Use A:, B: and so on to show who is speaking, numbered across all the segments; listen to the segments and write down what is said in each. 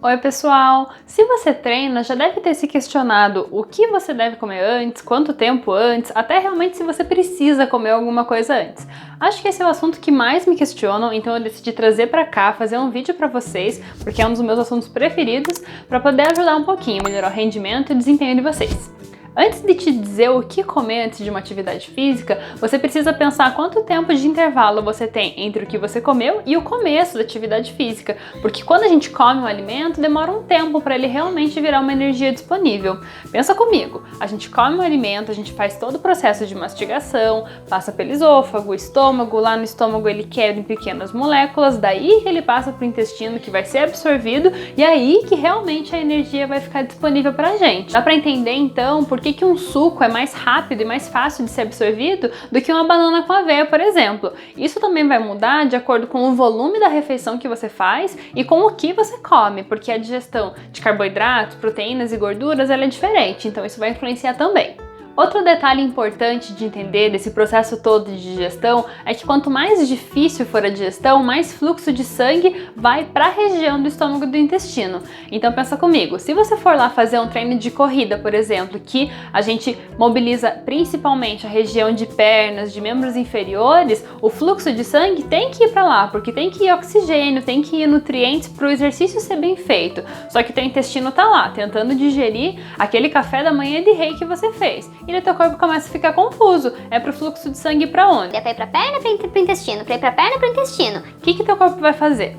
A: Oi pessoal! Se você treina, já deve ter se questionado o que você deve comer antes, quanto tempo antes, até realmente se você precisa comer alguma coisa antes. Acho que esse é o assunto que mais me questionam, então eu decidi trazer pra cá, fazer um vídeo pra vocês, porque é um dos meus assuntos preferidos, pra poder ajudar um pouquinho, melhorar o rendimento e o desempenho de vocês. Antes de te dizer o que comer antes de uma atividade física, você precisa pensar quanto tempo de intervalo você tem entre o que você comeu e o começo da atividade física, porque quando a gente come um alimento, demora um tempo para ele realmente virar uma energia disponível. Pensa comigo, a gente come um alimento, a gente faz todo o processo de mastigação, passa pelo esôfago, estômago, lá no estômago ele quebra em pequenas moléculas, daí que ele passa para o intestino que vai ser absorvido e aí que realmente a energia vai ficar disponível para a gente. Dá para entender então por que um suco é mais rápido e mais fácil de ser absorvido do que uma banana com aveia, por exemplo. Isso também vai mudar de acordo com o volume da refeição que você faz e com o que você come, porque a digestão de carboidratos, proteínas e gorduras ela é diferente, então isso vai influenciar também. Outro detalhe importante de entender desse processo todo de digestão é que quanto mais difícil for a digestão, mais fluxo de sangue vai para a região do estômago e do intestino. Então pensa comigo, se você for lá fazer um treino de corrida, por exemplo, que a gente mobiliza principalmente a região de pernas, de membros inferiores, o fluxo de sangue tem que ir para lá, porque tem que ir oxigênio, tem que ir nutrientes para o exercício ser bem feito. Só que o teu intestino tá lá, tentando digerir aquele café da manhã de rei que você fez. E o teu corpo começa a ficar confuso. É pro fluxo de sangue pra onde?
B: É pra ir pra perna, pro intestino, pra ir pra perna, pro intestino.
A: O que teu corpo vai fazer?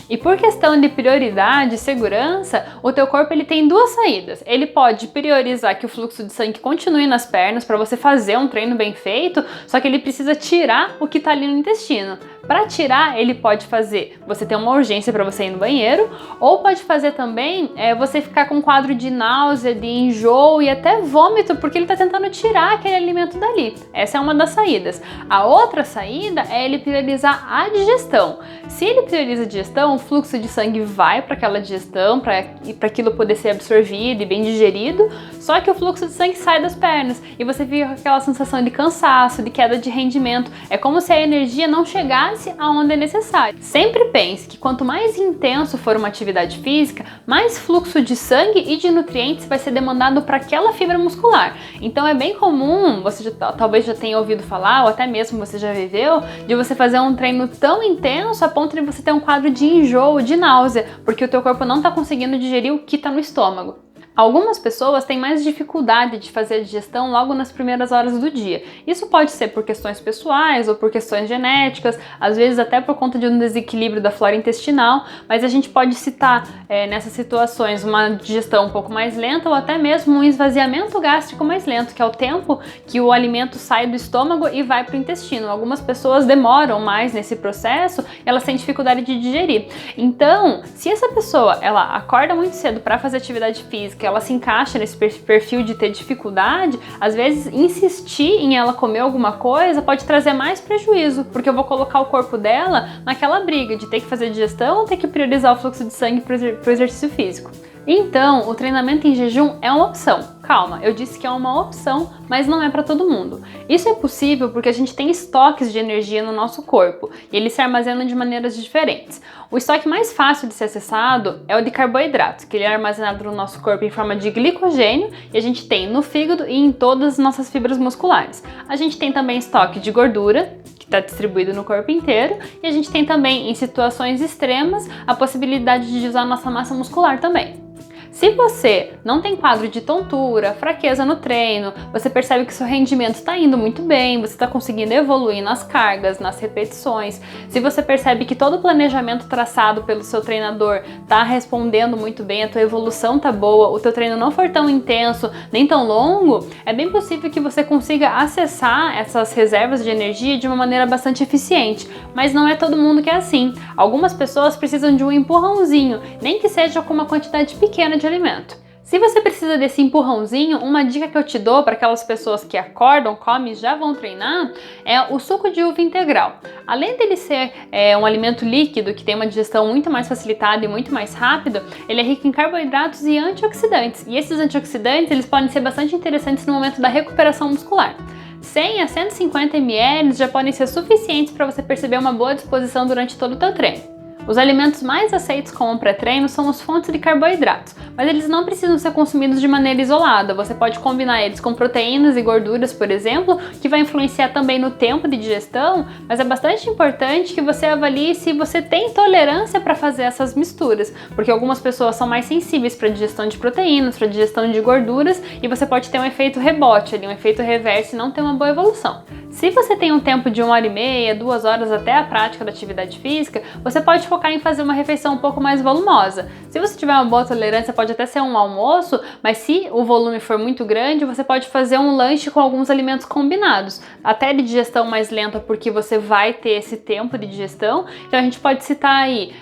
A: E por questão de prioridade e segurança, o teu corpo ele tem duas saídas. Ele pode priorizar que o fluxo de sangue continue nas pernas para você fazer um treino bem feito, só que ele precisa tirar o que está ali no intestino. Para tirar, ele pode fazer você ter uma urgência para você ir no banheiro, ou pode fazer também você ficar com um quadro de náusea, de enjoo e até vômito, porque ele está tentando tirar aquele alimento dali. Essa é uma das saídas. A outra saída é ele priorizar a digestão. Se ele prioriza a digestão, o fluxo de sangue vai para aquela digestão, para aquilo poder ser absorvido e bem digerido, só que o fluxo de sangue sai das pernas e você fica com aquela sensação de cansaço, de queda de rendimento. É como se a energia não chegasse aonde é necessário. Sempre pense que quanto mais intenso for uma atividade física, mais fluxo de sangue e de nutrientes vai ser demandado para aquela fibra muscular. Então é bem comum, você talvez já tenha ouvido falar, ou até mesmo você já viveu, de você fazer um treino tão intenso a ponto de você ter um quadro de enjoo, de náusea, porque o teu corpo não está conseguindo digerir o que está no estômago. Algumas pessoas têm mais dificuldade de fazer a digestão logo nas primeiras horas do dia. Isso pode ser por questões pessoais ou por questões genéticas, às vezes até por conta de um desequilíbrio da flora intestinal, mas a gente pode citar nessas situações uma digestão um pouco mais lenta ou até mesmo um esvaziamento gástrico mais lento, que é o tempo que o alimento sai do estômago e vai para o intestino. Algumas pessoas demoram mais nesse processo e elas têm dificuldade de digerir. Então, se essa pessoa ela acorda muito cedo para fazer atividade física, ela se encaixa nesse perfil de ter dificuldade, às vezes insistir em ela comer alguma coisa pode trazer mais prejuízo, porque eu vou colocar o corpo dela naquela briga de ter que fazer digestão ou ter que priorizar o fluxo de sangue para o exercício físico. Então, o treinamento em jejum é uma opção. Calma, eu disse que é uma opção, mas não é para todo mundo. Isso é possível porque a gente tem estoques de energia no nosso corpo e eles se armazenam de maneiras diferentes. O estoque mais fácil de ser acessado é o de carboidratos, que ele é armazenado no nosso corpo em forma de glicogênio e a gente tem no fígado e em todas as nossas fibras musculares. A gente tem também estoque de gordura, que está distribuído no corpo inteiro, e a gente tem também, em situações extremas, a possibilidade de usar nossa massa muscular também. Se você não tem quadro de tontura, fraqueza no treino, você percebe que seu rendimento está indo muito bem, você está conseguindo evoluir nas cargas, nas repetições, se você percebe que todo o planejamento traçado pelo seu treinador está respondendo muito bem, a tua evolução tá boa, o teu treino não for tão intenso, nem tão longo, é bem possível que você consiga acessar essas reservas de energia de uma maneira bastante eficiente, mas não é todo mundo que é assim. Algumas pessoas precisam de um empurrãozinho, nem que seja com uma quantidade pequena de alimento. Se você precisa desse empurrãozinho, uma dica que eu te dou para aquelas pessoas que acordam, comem e já vão treinar é o suco de uva integral. Além dele ser um alimento líquido que tem uma digestão muito mais facilitada e muito mais rápido, ele é rico em carboidratos e antioxidantes. E esses antioxidantes eles podem ser bastante interessantes no momento da recuperação muscular. 100 a 150 ml já podem ser suficientes para você perceber uma boa disposição durante todo o teu treino. Os alimentos mais aceitos como pré-treino são as fontes de carboidratos, mas eles não precisam ser consumidos de maneira isolada. Você pode combinar eles com proteínas e gorduras, por exemplo, que vai influenciar também no tempo de digestão, mas é bastante importante que você avalie se você tem tolerância para fazer essas misturas, porque algumas pessoas são mais sensíveis para a digestão de proteínas, para a digestão de gorduras, e você pode ter um efeito rebote ali, um efeito reverso e não ter uma boa evolução. Se você tem um tempo de 1h30, 2 horas até a prática da atividade física, você pode focar em fazer uma refeição um pouco mais volumosa. Se você tiver uma boa tolerância, pode até ser um almoço, mas se o volume for muito grande, você pode fazer um lanche com alguns alimentos combinados, até de digestão mais lenta, porque você vai ter esse tempo de digestão. Então a gente pode citar aí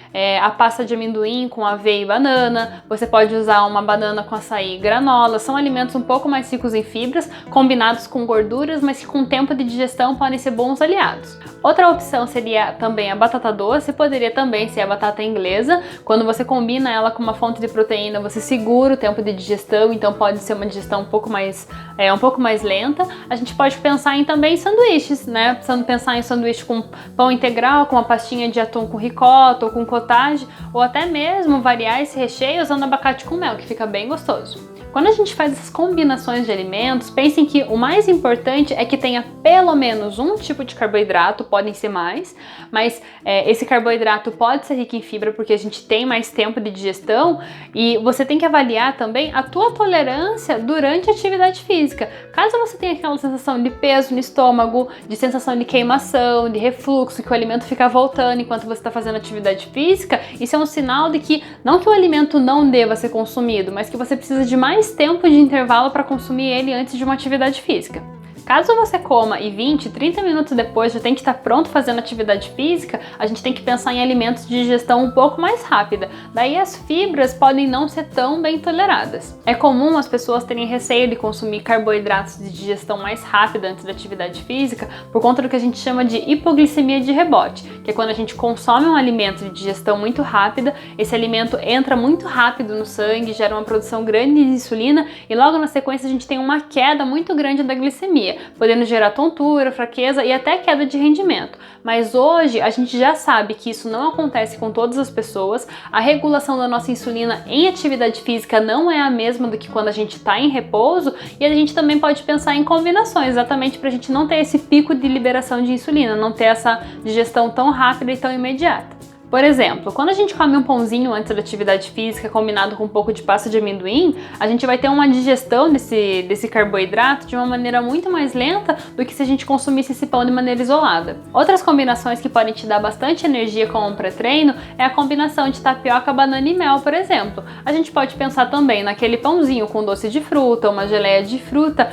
A: a pasta de amendoim com aveia e banana, você pode usar uma banana com açaí e granola, são alimentos um pouco mais ricos em fibras, combinados com gorduras, mas que com tempo de digestão podem ser bons aliados. Outra opção seria também a batata doce, poderia também ser a batata inglesa. Quando você combina ela com uma fonte de proteína, você segura o tempo de digestão, então pode ser uma digestão um pouco mais lenta. A gente pode pensar em também sanduíches, né? Pensar em sanduíche com pão integral, com uma pastinha de atum com ricota ou com cottage, ou até mesmo variar esse recheio usando abacate com mel, que fica bem gostoso. Quando a gente faz essas combinações de alimentos, pensem que o mais importante é que tenha pelo menos um tipo de carboidrato, podem ser mais, mas esse carboidrato pode ser rico em fibra porque a gente tem mais tempo de digestão, e você tem que avaliar também a tua tolerância durante a atividade física. Caso você tenha aquela sensação de peso no estômago, de sensação de queimação, de refluxo, que o alimento fica voltando enquanto você está fazendo atividade física, isso é um sinal de que, não que o alimento não deva ser consumido, mas que você precisa de mais tempo de intervalo para consumir ele antes de uma atividade física. Caso você coma e 20, 30 minutos depois já tem que estar pronto fazendo atividade física, a gente tem que pensar em alimentos de digestão um pouco mais rápida. Daí as fibras podem não ser tão bem toleradas. É comum as pessoas terem receio de consumir carboidratos de digestão mais rápida antes da atividade física por conta do que a gente chama de hipoglicemia de rebote, que é quando a gente consome um alimento de digestão muito rápida, esse alimento entra muito rápido no sangue, gera uma produção grande de insulina e logo na sequência a gente tem uma queda muito grande da glicemia, podendo gerar tontura, fraqueza e até queda de rendimento. Mas hoje a gente já sabe que isso não acontece com todas as pessoas, a regulação da nossa insulina em atividade física não é a mesma do que quando a gente está em repouso, e a gente também pode pensar em combinações, exatamente para a gente não ter esse pico de liberação de insulina, não ter essa digestão tão rápida e tão imediata. Por exemplo, quando a gente come um pãozinho antes da atividade física combinado com um pouco de pasta de amendoim, a gente vai ter uma digestão desse carboidrato de uma maneira muito mais lenta do que se a gente consumisse esse pão de maneira isolada. Outras combinações que podem te dar bastante energia como um pré-treino é a combinação de tapioca, banana e mel, por exemplo. A gente pode pensar também naquele pãozinho com doce de fruta, uma geleia de fruta.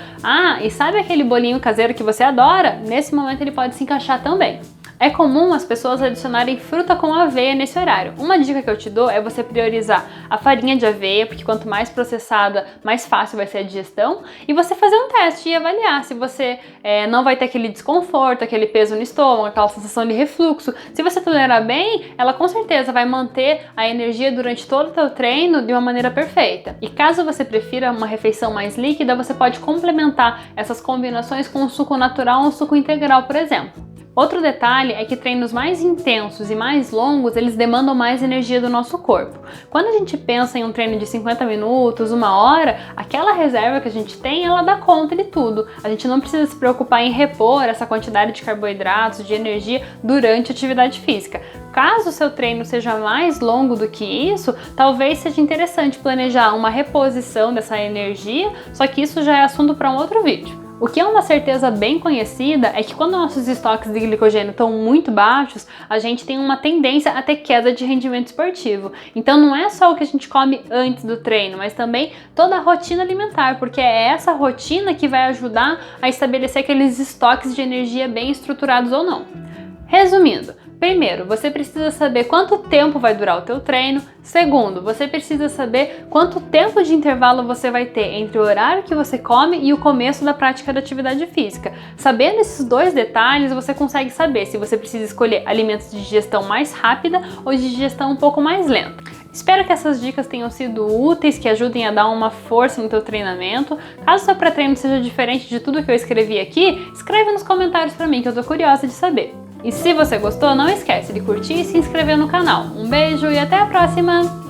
A: E sabe aquele bolinho caseiro que você adora? Nesse momento ele pode se encaixar também. É comum as pessoas adicionarem fruta com aveia nesse horário. Uma dica que eu te dou é você priorizar a farinha de aveia, porque quanto mais processada, mais fácil vai ser a digestão, e você fazer um teste e avaliar se você não vai ter aquele desconforto, aquele peso no estômago, aquela sensação de refluxo. Se você tolerar bem, ela com certeza vai manter a energia durante todo o teu treino de uma maneira perfeita. E caso você prefira uma refeição mais líquida, você pode complementar essas combinações com um suco natural ou um suco integral, por exemplo. Outro detalhe é que treinos mais intensos e mais longos, eles demandam mais energia do nosso corpo. Quando a gente pensa em um treino de 50 minutos, 1 hora, aquela reserva que a gente tem, ela dá conta de tudo. A gente não precisa se preocupar em repor essa quantidade de carboidratos, de energia durante a atividade física. Caso o seu treino seja mais longo do que isso, talvez seja interessante planejar uma reposição dessa energia, só que isso já é assunto para um outro vídeo. O que é uma certeza bem conhecida é que quando nossos estoques de glicogênio estão muito baixos, a gente tem uma tendência a ter queda de rendimento esportivo. Então não é só o que a gente come antes do treino, mas também toda a rotina alimentar, porque é essa rotina que vai ajudar a estabelecer aqueles estoques de energia bem estruturados ou não. Resumindo, primeiro, você precisa saber quanto tempo vai durar o teu treino. Segundo, você precisa saber quanto tempo de intervalo você vai ter entre o horário que você come e o começo da prática da atividade física. Sabendo esses dois detalhes, você consegue saber se você precisa escolher alimentos de digestão mais rápida ou de digestão um pouco mais lenta. Espero que essas dicas tenham sido úteis, que ajudem a dar uma força no teu treinamento. Caso o seu pré-treino seja diferente de tudo que eu escrevi aqui, escreve nos comentários para mim, que eu tô curiosa de saber. E se você gostou, não esquece de curtir e se inscrever no canal. Um beijo e até a próxima!